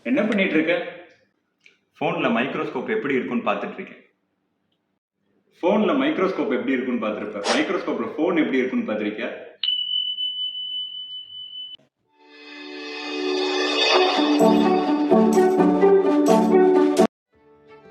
என்ன பண்ணிட்டு இருக்க? ஃபோனில் மைக்ரோஸ்கோப் எப்படி இருக்குன்னு பார்த்துட்டு இருக்கேன். ஃபோனில் மைக்ரோஸ்கோப் எப்படி இருக்குன்னு பார்த்துருப்ப. மைக்ரோஸ்கோப்பில் ஃபோன் எப்படி இருக்குன்னு பார்த்துருக்கியா?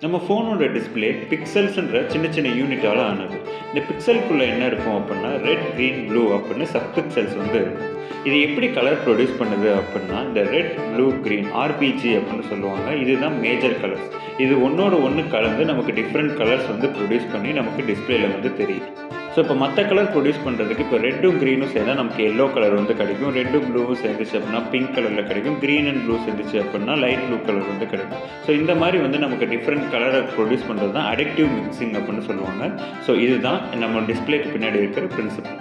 நம்ம ஃபோனோட டிஸ்பிளே பிக்சல்ஸ்ன்ற சின்ன சின்ன யூனிட்டால் ஆனது. இந்த பிக்சலுக்குள்ளே என்ன இருக்கும் அப்படின்னா ரெட், க்ரீன், ப்ளூ அப்படின்னு சப் பிக்சல்ஸ் வந்து இருக்கும். இது எப்படி கலர் ப்ரொடியூஸ் பண்ணுது அப்படின்னா இந்த ரெட், ப்ளூ, க்ரீன் ஆர்பிஜி அப்படின்னு சொல்லுவாங்க. இதுதான் மேஜர் கலர்ஸ். இது ஒன்றோட ஒன்று கலந்து நமக்கு டிஃப்ரெண்ட் கலர்ஸ் வந்து ப்ரொடியூஸ் பண்ணி நமக்கு டிஸ்பிளேல வந்து தெரியுது. ஸோ இப்போ மற்ற கலர் ப்ரொடியூஸ் பண்ணுறதுக்கு இப்போ ரெட்டும் க்ரீனும் சேர்ந்தா நமக்கு எல்லோ கலர் வந்து கிடைக்கும். ரெட்டும் ப்ளூவும் சேர்ந்துச்சு அப்படின்னா பிங்க் கலரில் கிடைக்கும். க்ரீன் அண்ட் ப்ளூ சேர்ந்துச்சு அப்படின்னா லைட் ப்ளூ கலர் வந்து கிடைக்கும். ஸோ இந்த மாதிரி வந்து நமக்கு டிஃப்ரெண்ட் கலரை ப்ரொடியூஸ் பண்ணுறது தான் அடிக்டிவ் மிக்சிங் அப்படின்னு சொல்லுவாங்க. ஸோ இதுதான் நம்ம டிஸ்பிளேக்கு பின்னாடி இருக்கிற பிரின்சிபல்.